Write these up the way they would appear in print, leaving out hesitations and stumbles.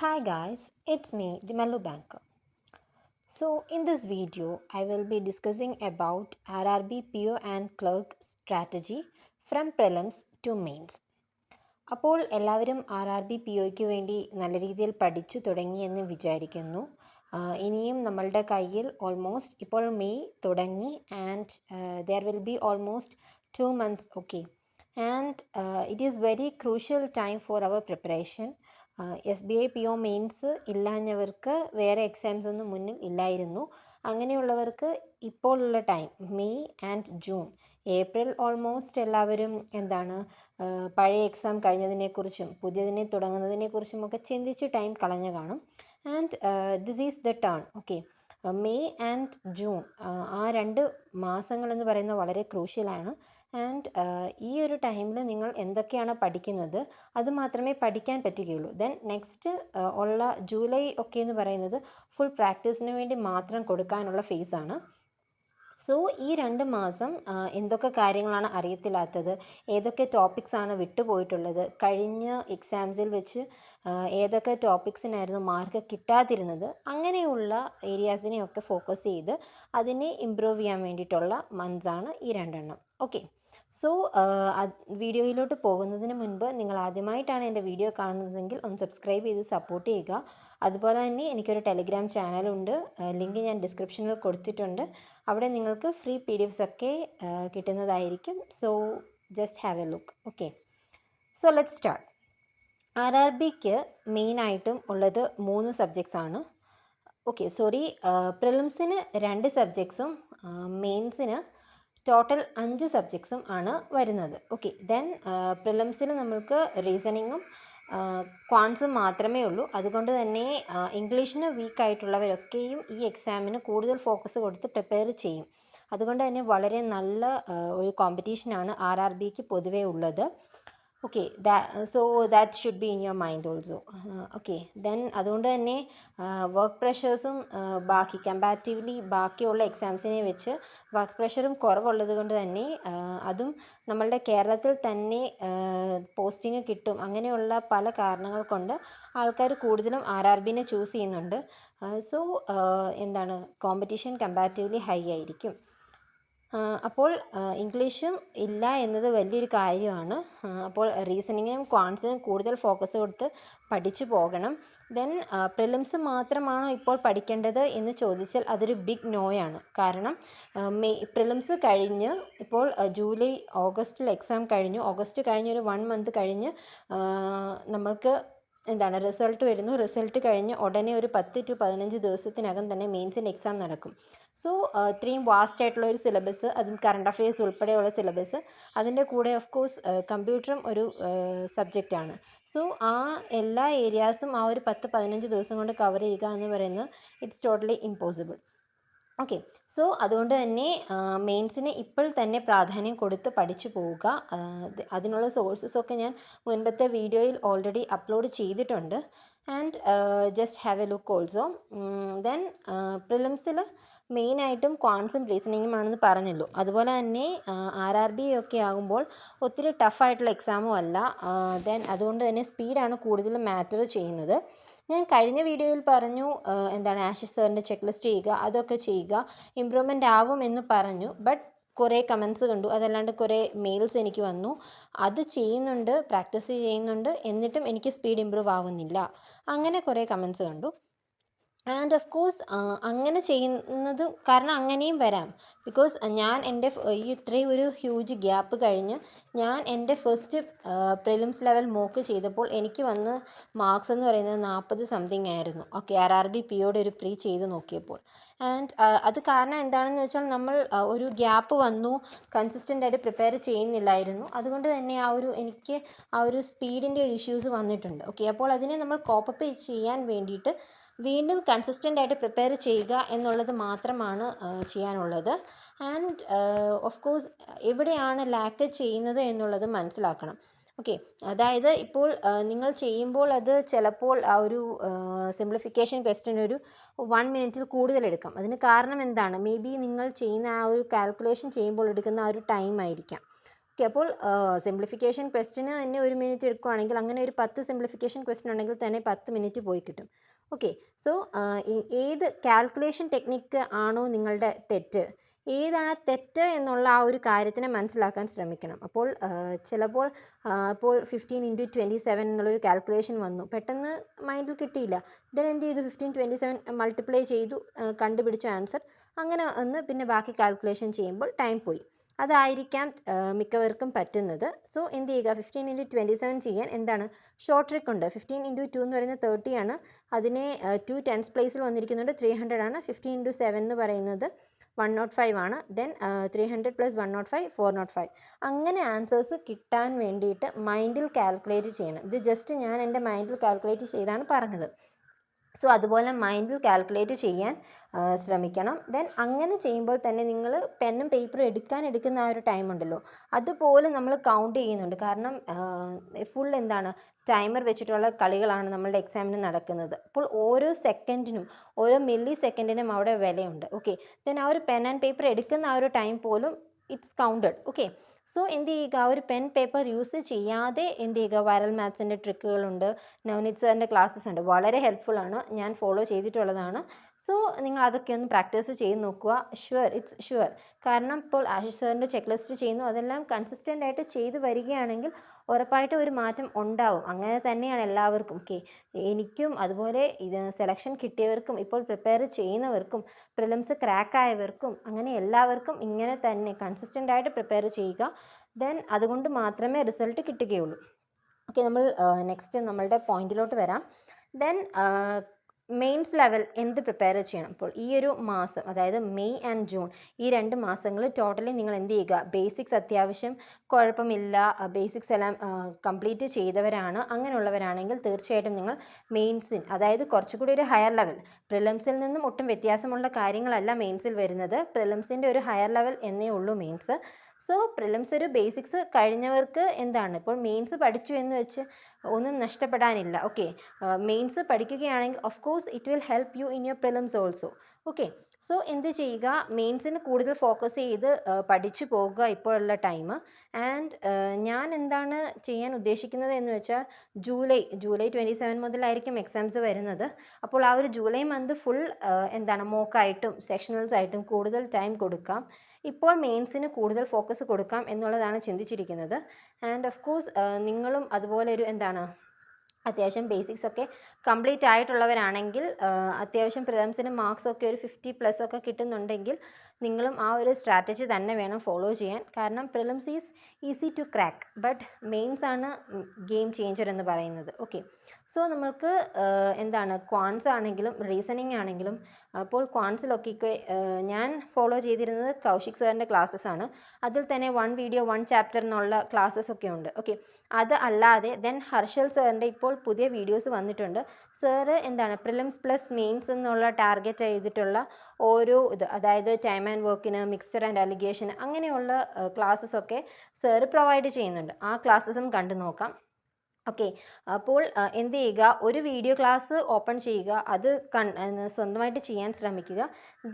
Hi guys, it's me, the Mellow Banker. So in this video, I will be discussing about RRB PO and clerk strategy from prelims to mains. അപ്പോൾ എല്ലാവരും RRB POയ്ക്ക് വേണ്ടി നല്ല രീതിയിൽ പഠിച്ചു തുടങ്ങിയെന്ന് വിചാരിക്കുന്നു. ഇനിയും നമ്മളുടെ കയ്യിൽ ഓൾമോസ്റ്റ് ഇപ്പോൾ മെയ് തുടങ്ങി and there will be almost 2 months, okay. And it is very crucial time for our preparation. SBI PO mains ഇല്ലാഞ്ഞവർക്ക് വേറെ എക്സാംസ് ഒന്നും മുന്നിൽ ഇല്ലായിരുന്നു. അങ്ങനെയുള്ളവർക്ക് ഇപ്പോഴുള്ള time May and June, April almost എല്ലാവരും പഴയ എക്സാം കഴിഞ്ഞതിനെക്കുറിച്ചും പുതിയതിനെ തുടങ്ങുന്നതിനെക്കുറിച്ചും ഒക്കെ ചിന്തിച്ച് ടൈം കളഞ്ഞു കാണും. And this is the turn, okay. May and June, ആ 2 മാസങ്ങളെന്ന് പറയുന്നത് വളരെ ക്രൂഷ്യലാണ്. ആൻഡ് ഈ ഒരു ടൈമിൽ നിങ്ങൾ എന്തൊക്കെയാണ് പഠിക്കുന്നത് അത് മാത്രമേ പഠിക്കാൻ പറ്റുകയുള്ളൂ. ദെൻ നെക്സ്റ്റ് ഉള്ള ജൂലൈ ഒക്കെ എന്ന് പറയുന്നത് ഫുൾ പ്രാക്ടീസിന് വേണ്ടി മാത്രം കൊടുക്കാനുള്ള ഫേസാണ്. സോ ഈ 2 മാസം എന്തൊക്കെ കാര്യങ്ങളാണ് അറിയത്തില്ലാത്തത്, ഏതൊക്കെ ടോപ്പിക്സാണ് വിട്ടുപോയിട്ടുള്ളത്, കഴിഞ്ഞ എക്സാംസിൽ വെച്ച് ഏതൊക്കെ ടോപ്പിക്സിനായിരുന്നു മാർക്ക് കിട്ടാതിരുന്നത്, അങ്ങനെയുള്ള ഏരിയാസിനെയൊക്കെ ഫോക്കസ് ചെയ്ത് അതിനെ ഇമ്പ്രൂവ് ചെയ്യാൻ വേണ്ടിയിട്ടുള്ള മന്ത്സാണ് ഈ 2 ഓക്കെ. സോ വീഡിയോയിലോട്ട് പോകുന്നതിന് മുൻപ് നിങ്ങൾ ആദ്യമായിട്ടാണ് എൻ്റെ വീഡിയോ കാണുന്നതെങ്കിൽ ഒന്ന് സബ്സ്ക്രൈബ് ചെയ്ത് സപ്പോർട്ട് ചെയ്യുക. അതുപോലെ തന്നെ എനിക്കൊരു ടെലിഗ്രാം ചാനലുണ്ട്, ലിങ്ക് ഞാൻ ഡിസ്ക്രിപ്ഷനിൽ കൊടുത്തിട്ടുണ്ട്. അവിടെ നിങ്ങൾക്ക് ഫ്രീ PDFs ഒക്കെ കിട്ടുന്നതായിരിക്കും. So just have a look, okay. So let's start. RRBക്ക് മെയിനായിട്ടും ഉള്ളത് 3 സബ്ജക്ട്സ് ആണ്. ഓക്കെ, സോറി, പ്രിലിംസിന് 2 സബ്ജക്ട്സും മെയിൻസിന് ടോട്ടൽ 5 സബ്ജക്ട്സും ആണ് വരുന്നത്. ഓക്കെ, ദെൻ പ്രിലിംസിൽ നമുക്ക് റീസണിങ്ങും ക്വാൺസും മാത്രമേ ഉള്ളൂ. അതുകൊണ്ട് തന്നെ ഇംഗ്ലീഷിന് വീക്കായിട്ടുള്ളവരൊക്കെയും ഈ എക്സാമിന് കൂടുതൽ ഫോക്കസ് കൊടുത്ത് പ്രിപ്പയർ ചെയ്യും. അതുകൊണ്ട് തന്നെ വളരെ നല്ല ഒരു കോമ്പറ്റീഷനാണ് RRBക്ക് പൊതുവേ ഉള്ളത്. Okay, so that should be in your mind also. Okay, then അതുകൊണ്ട് തന്നെ വർക്ക് പ്രഷേഴ്സും കമ്പാരിറ്റീവ്ലി ബാക്കിയുള്ള എക്സാംസിനെ വെച്ച് വർക്ക് പ്രഷറും കുറവുള്ളത് കൊണ്ട് തന്നെ അതും നമ്മളുടെ കേരളത്തിൽ തന്നെ പോസ്റ്റിംഗ് കിട്ടും, അങ്ങനെയുള്ള പല കാരണങ്ങൾ കൊണ്ട് ആൾക്കാർ കൂടുതലും RRBനെ ചൂസ് ചെയ്യുന്നുണ്ട്. സോ കോമ്പറ്റീഷൻ കമ്പാരിറ്റീവ്ലി ഹൈ ആയിരിക്കും. അപ്പോൾ ഇംഗ്ലീഷും ഇല്ല എന്നത് വലിയൊരു കാര്യമാണ്. അപ്പോൾ റീസണിങ്ങും ക്വാൺസിനും കൂടുതൽ ഫോക്കസ് കൊടുത്ത് പഠിച്ചു പോകണം. ദെൻ പ്രിലിംസ് മാത്രമാണോ ഇപ്പോൾ പഠിക്കേണ്ടത് എന്ന് ചോദിച്ചാൽ അതൊരു ബിഗ് നോയാണ്. കാരണം പ്രിലിംസ് കഴിഞ്ഞ് ഇപ്പോൾ ജൂലൈ ഓഗസ്റ്റിൽ എക്സാം കഴിഞ്ഞു. ഓഗസ്റ്റ് കഴിഞ്ഞൊരു 1 മന്ത് കഴിഞ്ഞ് നമ്മൾക്ക് റിസൾട്ട് വരുന്നു. റിസൾട്ട് കഴിഞ്ഞ് ഉടനെ ഒരു 10 to 15 ദിവസത്തിനകം തന്നെ മെയിൻസിൻ്റെ എക്സാം നടക്കും. സോ ഇത്രയും വാസ്റ്റ് ആയിട്ടുള്ള ഒരു സിലബസ്, അതും കറണ്ട് അഫെയർസ് ഉൾപ്പെടെയുള്ള സിലബസ്, അതിൻ്റെ കൂടെ ഓഫ് കോഴ്സ് കമ്പ്യൂട്ടറും ഒരു സബ്ജക്റ്റാണ്. സോ ആ എല്ലാ ഏരിയാസും ആ ഒരു 10-15 ദിവസം കൊണ്ട് കവർ ചെയ്യുക എന്ന് പറയുന്നത് it's totally impossible. Okay, so അതുകൊണ്ട് തന്നെ മെയിൻസിന് ഇപ്പോൾ തന്നെ പ്രാധാന്യം കൊടുത്ത് പഠിച്ചു പോവുക. അതിനുള്ള സോഴ്സസൊക്കെ ഞാൻ മുൻപത്തെ വീഡിയോയിൽ ഓൾറെഡി അപ്ലോഡ് ചെയ്തിട്ടുണ്ട്. And just have a look also. Then പ്രിലിംസിൽ മെയിനായിട്ടും ക്വാൺസും റീസണിങ്ങും ആണെന്ന് പറഞ്ഞല്ലോ. അതുപോലെ തന്നെ RRB ഒക്കെ ആകുമ്പോൾ ഒത്തിരി ടഫായിട്ടുള്ള എക്സാമും അല്ല. ദെൻ അതുകൊണ്ട് തന്നെ സ്പീഡാണ് കൂടുതലും മാറ്റർ ചെയ്യുന്നത്. ഞാൻ കഴിഞ്ഞ വീഡിയോയിൽ പറഞ്ഞു ആഷിഷ് സാറിൻ്റെ ചെക്ക് ലിസ്റ്റ് ചെയ്യുക, അതൊക്കെ ചെയ്യുക, ഇമ്പ്രൂവ്മെൻ്റ് ആവും എന്ന് പറഞ്ഞു. ബട്ട് കുറേ കമൻസ് കണ്ടു, അതല്ലാണ്ട് കുറേ മെയിൽസ് എനിക്ക് വന്നു. അത് ചെയ്യുന്നുണ്ട്, പ്രാക്ടീസ് ചെയ്യുന്നുണ്ട്, എന്നിട്ടും എനിക്ക് സ്പീഡ് ഇമ്പ്രൂവ് ആവുന്നില്ല, അങ്ങനെ കുറേ കമൻസ് കണ്ടു. ആൻഡ് ഓഫ് കോഴ്സ് അങ്ങനെ ചെയ്യുന്നത് കാരണം അങ്ങനെയും വരാം. ബിക്കോസ് ഞാൻ എൻ്റെ ഈ ഇത്രയും ഒരു ഹ്യൂജ് ഗ്യാപ്പ് കഴിഞ്ഞ് ഞാൻ എൻ്റെ ഫസ്റ്റ് പ്രിലിംസ് ലെവൽ മോക്ക് ചെയ്തപ്പോൾ എനിക്ക് വന്ന മാർക്സ് എന്ന് പറയുന്നത് 40 സംതിങ് ആയിരുന്നു. ഓക്കെ, RRB-POയുടെ ഒരു പ്രീ ചെയ്ത് നോക്കിയപ്പോൾ. ആൻഡ് അത് കാരണം എന്താണെന്ന് വെച്ചാൽ നമ്മൾ ഒരു ഗ്യാപ്പ് വന്നു, കൺസിസ്റ്റൻ്റ് ആയിട്ട് പ്രിപ്പയർ ചെയ്യുന്നില്ലായിരുന്നു. അതുകൊണ്ട് തന്നെ എനിക്ക് ആ ഒരു സ്പീഡിൻ്റെ ഒരു ഇഷ്യൂസ് വന്നിട്ടുണ്ട്. ഓക്കെ, അപ്പോൾ അതിനെ നമ്മൾ കോപ്പപ്പ് ചെയ്യാൻ വേണ്ടിയിട്ട് വീണ്ടും കൺസിസ്റ്റൻ്റ് ആയിട്ട് പ്രിപ്പയർ ചെയ്യുക എന്നുള്ളത് മാത്രമാണ് ചെയ്യാനുള്ളത്. ആൻഡ് ഓഫ് കോഴ്സ് എവിടെയാണ് ലാക്ക് ചെയ്യുന്നത് എന്നുള്ളത് മനസ്സിലാക്കണം. ഓക്കെ, അതായത് ഇപ്പോൾ നിങ്ങൾ ചെയ്യുമ്പോൾ അത് ചിലപ്പോൾ ആ ഒരു സിംപ്ലിഫിക്കേഷൻ ക്വസ്റ്റ്യൻ ഒരു 1 മിനിറ്റിൽ കൂടുതൽ എടുക്കാം. അതിന് കാരണം എന്താണ്? മേ ബി നിങ്ങൾ ചെയ്യുന്ന ആ ഒരു കാൽക്കുലേഷൻ ചെയ്യുമ്പോൾ എടുക്കുന്ന ആ ഒരു ടൈം ആയിരിക്കാം. ഓക്കെ, അപ്പോൾ സിംപ്ലിഫിക്കേഷൻ ക്വസ്റ്റിന് തന്നെ 1 മിനിറ്റ് എടുക്കുകയാണെങ്കിൽ അങ്ങനെ ഒരു 10 സിംപ്ലിഫിക്കേഷൻ ക്വസ്റ്റ്യൻ ഉണ്ടെങ്കിൽ തന്നെ 10 മിനിറ്റ് പോയി കിട്ടും. ഓക്കെ, സോ ഏത് കാൽക്കുലേഷൻ ടെക്നിക്ക് ആണോ നിങ്ങളുടെ തെറ്റ്, ഏതാണ് തെറ്റ് എന്നുള്ള ആ ഒരു കാര്യത്തിനെ മനസ്സിലാക്കാൻ ശ്രമിക്കണം. അപ്പോൾ ചിലപ്പോൾ ഇപ്പോൾ 15 × 27 എന്നുള്ളൊരു കാൽക്കുലേഷൻ വന്നു, പെട്ടെന്ന് മൈൻഡിൽ കിട്ടിയില്ല. ദെൻ എന്ത് ചെയ്തു, 15 × 27 മൾട്ടിപ്ലൈ ചെയ്തു, കണ്ടുപിടിച്ചു ആൻസർ. അങ്ങനെ ഒന്ന് പിന്നെ ബാക്കി കാൽക്കുലേഷൻ ചെയ്യുമ്പോൾ ടൈം പോയി. അതായിരിക്കാം മിക്കവർക്കും പറ്റുന്നത്. സോ എന്ത് ചെയ്യുക, 15 × 27 ചെയ്യാൻ എന്താണ് ഷോർട്ട് ട്രിക്ക് ഉണ്ട്. 15 × 2 എന്ന് പറയുന്നത് 30 ആണ്. അതിനെ 2 ടെൻസ് പ്ലേസിൽ വന്നിരിക്കുന്നുണ്ട് 300 ആണ്. 15 × 7 എന്ന് പറയുന്നത് 105 ആണ്. ദെൻ 300 + 105 405. അങ്ങനെ ആൻസേഴ്സ് കിട്ടാൻ വേണ്ടിയിട്ട് മൈൻഡിൽ കാൽക്കുലേറ്റ് ചെയ്യണം. ഇത് ജസ്റ്റ് ഞാൻ എൻ്റെ മൈൻഡിൽ കാൽക്കുലേറ്റ് ചെയ്താണ് പറഞ്ഞത്. സോ അതുപോലെ മൈൻഡിൽ കാൽക്കുലേറ്റ് ചെയ്യാൻ ശ്രമിക്കണം. ദെൻ അങ്ങനെ ചെയ്യുമ്പോൾ തന്നെ നിങ്ങൾ പെന്നും പേപ്പറും എടുക്കുന്ന ആ ഒരു ടൈം ഉണ്ടല്ലോ, അതുപോലെ നമ്മൾ കൗണ്ട് ചെയ്യുന്നുണ്ട്. കാരണം ഫുൾ എന്താണ് ടൈമർ വെച്ചിട്ടുള്ള കളികളാണ് നമ്മളുടെ എക്സാമിന് നടക്കുന്നത്. അപ്പോൾ ഓരോ സെക്കൻഡിനും ഓരോ മില്ലി സെക്കൻഡിനും അവിടെ വിലയുണ്ട്. ഓക്കെ, ദെൻ ആ ഒരു പെൻ ആൻഡ് പേപ്പർ എടുക്കുന്ന ആ ഒരു ടൈം പോലും ഇറ്റ്സ് കൗണ്ടഡ്. ഓക്കെ, സോ എന്ത് ചെയ്യുക, ഒരു പെൻ പേപ്പർ യൂസ് ചെയ്യാതെ എന്ത് ചെയ്യുക, വൈറൽ മാത്സിൻ്റെ ട്രിക്കുകളുണ്ട്, നവനീത് സാറിൻ്റെ ക്ലാസ്സസ് ഉണ്ട്, വളരെ ഹെൽപ്ഫുൾ ആണ്, ഞാൻ ഫോളോ ചെയ്തിട്ടുള്ളതാണ്. സോ നിങ്ങൾ അതൊക്കെ ഒന്ന് പ്രാക്ടീസ് ചെയ്ത് നോക്കുക. It's sure. കാരണം ഇപ്പോൾ ആശിഷ് സാറിൻ്റെ ചെക്ക് ലിസ്റ്റ് ചെയ്യുന്നു, അതെല്ലാം കൺസിസ്റ്റൻ്റ് ആയിട്ട് ചെയ്ത് വരികയാണെങ്കിൽ ഉറപ്പായിട്ടും ഒരു മാറ്റം ഉണ്ടാവും. അങ്ങനെ തന്നെയാണ് എല്ലാവർക്കും. ഓക്കെ, എനിക്കും അതുപോലെ ഇത് സെലക്ഷൻ കിട്ടിയവർക്കും ഇപ്പോൾ പ്രിപ്പയർ ചെയ്യുന്നവർക്കും പ്രിലിംസ് ക്രാക്ക് ആയവർക്കും അങ്ങനെ എല്ലാവർക്കും ഇങ്ങനെ തന്നെ കൺസിസ്റ്റൻ്റ് ആയിട്ട് പ്രിപ്പയർ ചെയ്യുക. ദെൻ അതുകൊണ്ട് മാത്രമേ റിസൾട്ട് കിട്ടുകയുള്ളൂ. ഓക്കെ, നമ്മൾ നെക്സ്റ്റ് നമ്മളുടെ പോയിന്റിലോട്ട് വരാം. ദെൻ മെയിൻസ് ലെവൽ എന്ത് പ്രിപ്പയർ ചെയ്യണം. അപ്പോൾ ഈ ഒരു മാസം, അതായത് മെയ് ആൻഡ് ജൂൺ, ഈ 2 മാസങ്ങൾ ടോട്ടലി നിങ്ങൾ എന്ത് ചെയ്യുക, ബേസിക്സ് അത്യാവശ്യം കുഴപ്പമില്ല, ബേസിക്സ് എല്ലാം കംപ്ലീറ്റ് ചെയ്തവരാണ്. അങ്ങനെയുള്ളവരാണെങ്കിൽ തീർച്ചയായിട്ടും നിങ്ങൾ മെയിൻസിന്, അതായത് കുറച്ചുകൂടി ഒരു ഹയർ ലെവൽ, പ്രിലിംസിൽ നിന്നും ഒട്ടും വ്യത്യാസമുള്ള കാര്യങ്ങളല്ല മെയിൻസിൽ വരുന്നത്. പ്രിലിംസിൻ്റെ ഒരു ഹയർ ലെവൽ എന്നേ ഉള്ളൂ മെയിൻസ്. സോ പ്രിലിംസ് ഒരു ബേസിക്സ് കഴിഞ്ഞവർക്ക് എന്താണ്, ഇപ്പോൾ മെയിൻസ് പഠിച്ചു എന്ന് വെച്ച് ഒന്നും നഷ്ടപ്പെടാനില്ല. ഓക്കെ, മെയിൻസ് പഠിക്കുകയാണെങ്കിൽ of course it will help you in your prelims also. Okay, so എന്ത് ചെയ്യുക, മെയിൻസിന് കൂടുതൽ ഫോക്കസ് ചെയ്ത് പഠിച്ചു പോകുക ഇപ്പോഴുള്ള ടൈം. ആൻഡ് ഞാൻ എന്താണ് ചെയ്യാൻ ഉദ്ദേശിക്കുന്നത് എന്ന് വെച്ചാൽ ജൂലൈ 27 മുതലായിരിക്കും എക്സാംസ് വരുന്നത്. അപ്പോൾ ആ ഒരു ജൂലൈ മന്ത് ഫുൾ എന്താണ് മോക്കായിട്ടും സെക്ഷണൽസ് ആയിട്ടും കൂടുതൽ ടൈം കൊടുക്കാം. ഇപ്പോൾ മെയിൻസിന് കൂടുതൽ ഫോക്കസ് കൊടുക്കാം എന്നുള്ളതാണ് ചിന്തിച്ചിരിക്കുന്നത്. ആൻഡ് ഓഫ് കോഴ്സ് നിങ്ങളും അതുപോലെ ഒരു എന്താണ് അത്യാവശ്യം ബേസിക്സ് ഒക്കെ കംപ്ലീറ്റ് ആയിട്ടുള്ളവരാണെങ്കിൽ, അത്യാവശ്യം പ്രിലിംസിന് മാർക്സ് ഒക്കെ ഒരു 50+ ഒക്കെ കിട്ടുന്നുണ്ടെങ്കിൽ നിങ്ങളും ആ ഒരു സ്ട്രാറ്റജി തന്നെ വേണം ഫോളോ ചെയ്യാൻ. കാരണം prelims is easy to crack, but mains ആണ് ഗെയിം ചേഞ്ചർ എന്ന് പറയുന്നത്. ഓക്കെ, സോ നമ്മൾക്ക് എന്താണ് ക്വാൻസ് ആണെങ്കിലും റീസണിങ് ആണെങ്കിലും, അപ്പോൾ ക്വാൻസിലൊക്കെ ഞാൻ ഫോളോ ചെയ്തിരുന്നത് കൗശിക് സാറിൻ്റെ ക്ലാസ്സസ് ആണ്. അതിൽ തന്നെ 1 വീഡിയോ 1 ചാപ്റ്റർ എന്നുള്ള ക്ലാസ്സസ് ഒക്കെ ഉണ്ട്. ഓക്കെ, അത് അല്ലാതെ ദെൻ ഹർഷൽ സാറിൻ്റെ ഇപ്പോൾ പുതിയ വീഡിയോസ് വന്നിട്ടുണ്ട്. സാറ് എന്താണ് പ്രിലിംസ് പ്ലസ് മെയിൻസ് എന്നുള്ള ടാർഗറ്റ് ചെയ്തിട്ടുള്ള ഓരോ ഇത്, അതായത് ടൈം ആൻഡ് വർക്കിന്, മിക്സ്ചർ ആൻഡ് അലിഗേഷൻ, അങ്ങനെയുള്ള ക്ലാസ്സസ് ഒക്കെ സാറ് പ്രൊവൈഡ് ചെയ്യുന്നുണ്ട്. ആ ക്ലാസ്സസും കണ്ടു നോക്കാം. ഓക്കെ, അപ്പോൾ എന്ത് ചെയ്യുക, ഒരു വീഡിയോ ക്ലാസ് ഓപ്പൺ ചെയ്യുക, അത് സ്വന്തമായിട്ട് ചെയ്യാൻ ശ്രമിക്കുക.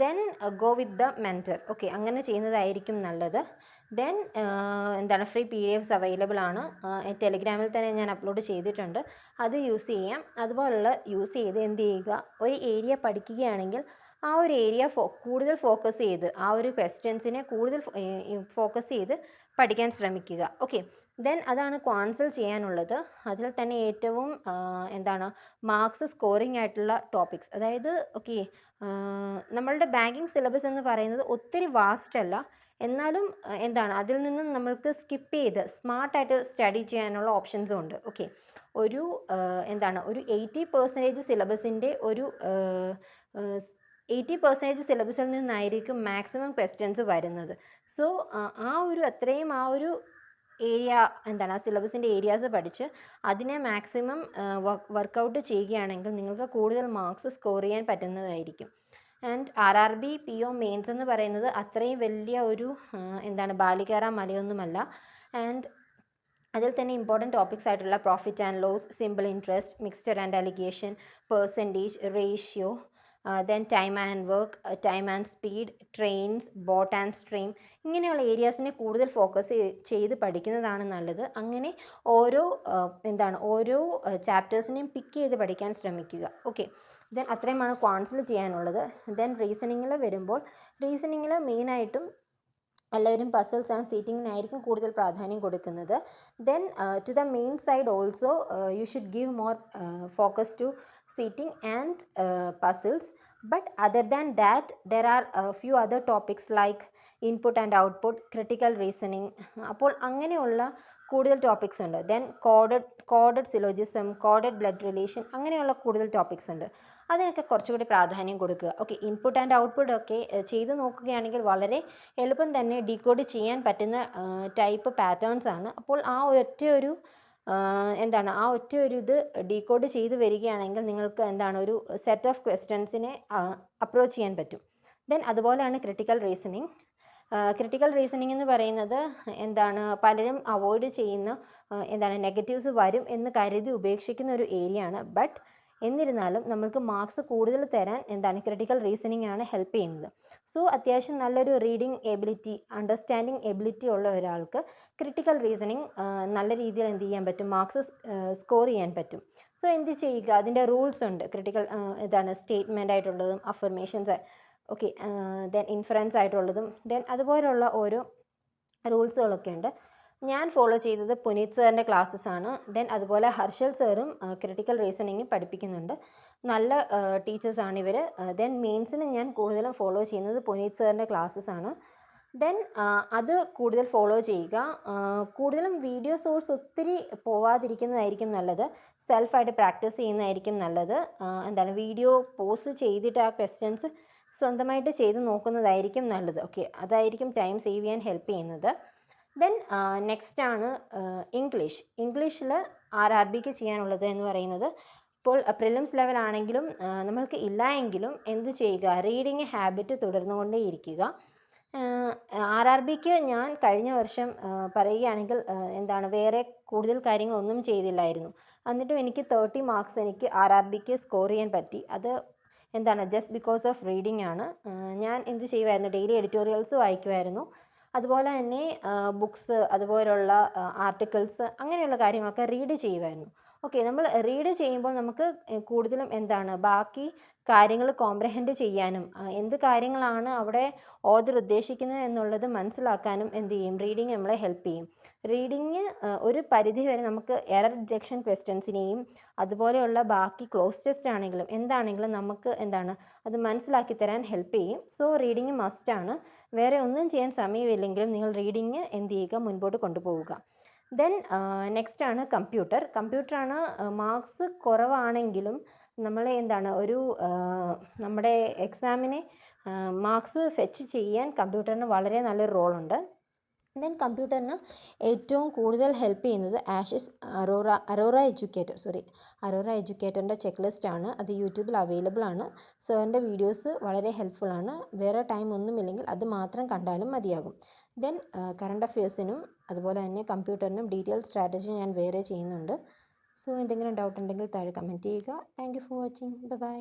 Then go with the mentor. Okay, അങ്ങനെ ചെയ്യുന്നതായിരിക്കും നല്ലത്. ദെൻ എന്താണ് ഫ്രീ PDFs അവൈലബിൾ ആണ്. ടെലിഗ്രാമിൽ തന്നെ ഞാൻ അപ്ലോഡ് ചെയ്തിട്ടുണ്ട്, അത് യൂസ് ചെയ്യാം. അതുപോലുള്ള യൂസ് ചെയ്ത് എന്ത് ചെയ്യുക, ഒരു ഏരിയ പഠിക്കുകയാണെങ്കിൽ ആ ഒരു ഏരിയ കൂടുതൽ ഫോക്കസ് ചെയ്ത് ആ ഒരു ക്വസ്റ്റ്യൻസിനെ കൂടുതൽ ഫോക്കസ് ചെയ്ത് പഠിക്കാൻ ശ്രമിക്കുക. ഓക്കെ, ദെൻ അതാണ് ക്വാൻസിൽ ചെയ്യാനുള്ളത്. അതിൽ തന്നെ ഏറ്റവും എന്താണ് മാർക്സ് സ്കോറിംഗ് ആയിട്ടുള്ള ടോപ്പിക്സ്, അതായത് ഓക്കെ നമ്മളുടെ ബാങ്കിങ് സിലബസ് എന്ന് പറയുന്നത് ഒത്തിരി വാസ്റ്റ് അല്ല, എന്നാലും എന്താണ് അതിൽ നിന്നും നമ്മൾക്ക് സ്കിപ്പ് ചെയ്ത് സ്മാർട്ടായിട്ട് സ്റ്റഡി ചെയ്യാനുള്ള ഓപ്ഷൻസും ഉണ്ട്. ഓക്കെ, ഒരു എന്താണ് ഒരു 80% സിലബസിൻ്റെ ഒരു 80% സിലബസിൽ നിന്നായിരിക്കും മാക്സിമം ക്വസ്റ്റ്യൻസ് വരുന്നത്. സോ ആ ഒരു അത്രയും ആ ഒരു ഏരിയ എന്താണ് ആ സിലബസിൻ്റെ ഏരിയാസ് പഠിച്ച് അതിനെ മാക്സിമം വർക്കൗട്ട് ചെയ്യുകയാണെങ്കിൽ നിങ്ങൾക്ക് കൂടുതൽ മാർക്സ് സ്കോർ ചെയ്യാൻ പറ്റുന്നതായിരിക്കും. ആൻഡ് RRB PO മെയിൻസ് എന്ന് പറയുന്നത് അത്രയും വലിയ ഒരു എന്താണ് ബാലികേറ മലയൊന്നുമല്ല. ആൻഡ് അതിൽ തന്നെ ഇമ്പോർട്ടൻറ്റ് ടോപ്പിക്സ് ആയിട്ടുള്ള profit and loss, simple interest, mixture and alligation, percentage, ratio, then time and work, time and speed, trains, boat and stream, ഇങ്ങനെയുള്ള ഏരിയാസിനെ കൂടുതൽ ഫോക്കസ് ചെയ്ത് പഠിക്കുന്നതാണ് നല്ലത്. അങ്ങനെ ഓരോ ഓരോ ചാപ്റ്റേഴ്സിനെയും പിക്ക് ചെയ്ത് പഠിക്കാൻ ശ്രമിക്കുക. ഓക്കെ, ദെൻ അത്രയുമാണ് ക്വാൺസിൽ ചെയ്യാനുള്ളത്. ദെൻ റീസണിങ്ങിൽ വരുമ്പോൾ, റീസണിങ്ങിൽ മെയിനായിട്ടും എല്ലാവരും പസിൽസ് ആൻഡ് സീറ്റിങ്ങിനായിരിക്കും കൂടുതൽ പ്രാധാന്യം കൊടുക്കുന്നത്. Then to the main side also you should give more focus to seating and puzzles, but other than that there are a few other topics like input and output, critical reasoning, അപ്പോൾ അങ്ങനെയുള്ള കൂടുതൽ topics ഉണ്ട്. Then coded syllogism, coded blood relation, അങ്ങനെയുള്ള കൂടുതൽ topics ഉണ്ട്. അതിനൊക്കെ കുറച്ചുകൂടി പ്രാധാന്യം കൊടുക്കുക. ഓക്കെ, ഇൻപുട്ട് ആൻഡ് ഔട്ട്പുട്ട് ഒക്കെ ചെയ്ത് നോക്കുകയാണെങ്കിൽ വളരെ എളുപ്പം തന്നെ ഡീകോഡ് ചെയ്യാൻ പറ്റുന്ന ടൈപ്പ് പാറ്റേൺസ് ആണ്. അപ്പോൾ ആ ഒറ്റ ഒരു ഇത് ഡീകോഡ് ചെയ്ത് വരികയാണെങ്കിൽ നിങ്ങൾക്ക് ഒരു സെറ്റ് ഓഫ് ക്വസ്റ്റ്യൻസിനെ അപ്രോച്ച് ചെയ്യാൻ പറ്റും. ദെൻ അതുപോലെയാണ് ക്രിട്ടിക്കൽ റീസണിങ്. ക്രിട്ടിക്കൽ റീസണിങ് എന്ന് പറയുന്നത് പലരും അവോയ്ഡ് ചെയ്യുന്ന നെഗറ്റീവ്സ് വരും എന്ന് കരുതി ഉപേക്ഷിക്കുന്ന ഒരു ഏരിയ ആണ്. ബട്ട് എന്നിരുന്നാലും നമ്മൾക്ക് മാർക്സ് കൂടുതൽ തരാൻ ക്രിട്ടിക്കൽ റീസണിങ് ആണ് ഹെൽപ്പ് ചെയ്യുന്നത്. സോ അത്യാവശ്യം നല്ലൊരു റീഡിങ് എബിലിറ്റി, അണ്ടർസ്റ്റാൻഡിങ് എബിലിറ്റി ഉള്ള ഒരാൾക്ക് ക്രിട്ടിക്കൽ റീസണിങ് നല്ല രീതിയിൽ ചെയ്യാൻ പറ്റും, മാർക്സ് സ്കോർ ചെയ്യാൻ പറ്റും. സോ എന്ത് ചെയ്യുക, അതിൻ്റെ റൂൾസ് ഉണ്ട്. ക്രിട്ടിക്കൽ സ്റ്റേറ്റ്മെൻ്റ് ആയിട്ടുള്ളതും അഫർമേഷൻസ്, ഓക്കെ, ദെൻ ഇൻഫറൻസ് ആയിട്ടുള്ളതും, ദെൻ അതുപോലുള്ള ഓരോ റൂൾസുകളൊക്കെ ഉണ്ട്. ഞാൻ ഫോളോ ചെയ്തത് പുനീത് സാറിൻ്റെ ക്ലാസ്സസ് ആണ്. ദെൻ അതുപോലെ ഹർഷൽ സാറും ക്രിട്ടിക്കൽ റീസണിങ് പഠിപ്പിക്കുന്നുണ്ട്. നല്ല ടീച്ചേഴ്സാണ് ഇവർ. ദെൻ മെയിൻസിന് ഞാൻ കൂടുതലും ഫോളോ ചെയ്യുന്നത് പുനീത് സാറിൻ്റെ ക്ലാസ്സസ് ആണ്. ദെൻ അത് കൂടുതൽ ഫോളോ ചെയ്യുക. കൂടുതലും വീഡിയോ സോഴ്സ് ഒത്തിരി പോവാതിരിക്കുന്നതായിരിക്കും നല്ലത്. സെൽഫായിട്ട് പ്രാക്ടീസ് ചെയ്യുന്നതായിരിക്കും നല്ലത്. വീഡിയോ പോസ്റ്റ് ചെയ്തിട്ട് ആ ക്വസ്റ്റ്യൻസ് സ്വന്തമായിട്ട് ചെയ്ത് നോക്കുന്നതായിരിക്കും നല്ലത്. ഓക്കെ, അതായിരിക്കും ടൈം സേവ് ചെയ്യാൻ ഹെൽപ്പ് ചെയ്യുന്നത്. ദെൻ നെക്സ്റ്റ് ആണ് ഇംഗ്ലീഷിൽ RRBക്ക് ചെയ്യാനുള്ളത് എന്ന് പറയുന്നത്, ഇപ്പോൾ പ്രിലിംസ് ലെവൽ ആണെങ്കിലും നമ്മൾക്ക് ഇല്ല എങ്കിലും എന്ത് ചെയ്യുക, റീഡിങ് ഹാബിറ്റ് തുടർന്നുകൊണ്ടേയിരിക്കുക. RRBക്ക് ഞാൻ കഴിഞ്ഞ വർഷം പറയുകയാണെങ്കിൽ വേറെ കൂടുതൽ കാര്യങ്ങളൊന്നും ചെയ്തില്ലായിരുന്നു. എന്നിട്ടും എനിക്ക് 30 മാർക്സ് എനിക്ക് RRBക്ക് സ്കോർ ചെയ്യാൻ പറ്റി. അത് ജസ്റ്റ് ബിക്കോസ് ഓഫ് റീഡിംഗ് ആണ്. ഞാൻ എന്ത് ചെയ്യുമായിരുന്നു, ഡെയിലി എഡിറ്റോറിയൽസ് വായിക്കുമായിരുന്നു. അതുപോലെ തന്നെ ബുക്സ്, അതുപോലുള്ള ആർട്ടിക്കിൾസ്, അങ്ങനെയുള്ള കാര്യങ്ങളൊക്കെ റീഡ് ചെയ്യുമായിരുന്നു. ഓക്കെ, നമ്മൾ റീഡ് ചെയ്യുമ്പോൾ നമുക്ക് കൂടുതലും ബാക്കി കാര്യങ്ങൾ കോംപ്രഹെൻഡ് ചെയ്യാനും എന്ത് കാര്യങ്ങളാണ് അവിടെ ഓഥർ ഉദ്ദേശിക്കുന്നത് എന്നുള്ളത് മനസ്സിലാക്കാനും റീഡിങ് നമ്മളെ ഹെൽപ്പ് ചെയ്യും. റീഡിങ് ഒരു പരിധി വരെ നമുക്ക് എറർ ഡിറ്റക്ഷൻ ക്വസ്റ്റ്യൻസിനെയും അതുപോലെയുള്ള ബാക്കി ക്ലോസ് ടെസ്റ്റ് ആണെങ്കിലും എന്താണെങ്കിലും നമുക്ക് അത് മനസ്സിലാക്കി തരാൻ ഹെൽപ്പ് ചെയ്യും. സോ റീഡിങ് മസ്റ്റാണ്. വേറെ ഒന്നും ചെയ്യാൻ സമയമില്ലെങ്കിലും നിങ്ങൾ റീഡിങ് മുൻപോട്ട് കൊണ്ടുപോവുക. ദെൻ നെക്സ്റ്റ് ആണ് കമ്പ്യൂട്ടറാണ്. മാർക്സ് കുറവാണെങ്കിലും നമ്മളെ നമ്മുടെ എക്സാമിനെ മാർക്സ് ഫെച്ച് ചെയ്യാൻ കമ്പ്യൂട്ടറിന് വളരെ നല്ലൊരു റോളുണ്ട്. ദെൻ കമ്പ്യൂട്ടറിന് ഏറ്റവും കൂടുതൽ ഹെൽപ്പ് ചെയ്യുന്നത് അറോറ എഡ്യൂക്കേറ്ററിൻ്റെ ചെക്ക് ലിസ്റ്റ് ആണ്. അത് യൂട്യൂബിൽ അവൈലബിൾ ആണ്. സാറിൻ്റെ വീഡിയോസ് വളരെ ഹെൽപ്ഫുൾ ആണ്. വേറെ ടൈം ഒന്നുമില്ലെങ്കിൽ അത് മാത്രം കണ്ടാലും മതിയാകും. ദെൻ കറണ്ട് അഫയേഴ്സിനും അതുപോലെ തന്നെ കമ്പ്യൂട്ടറിനും ഡീറ്റെയിൽ സ്ട്രാറ്റജി ഞാൻ വേറെ ചെയ്യുന്നുണ്ട്. സോ എന്തെങ്കിലും ഡൗട്ട് ഉണ്ടെങ്കിൽ താഴെ കമൻറ്റ് ചെയ്യുക. Thank you for watching. By.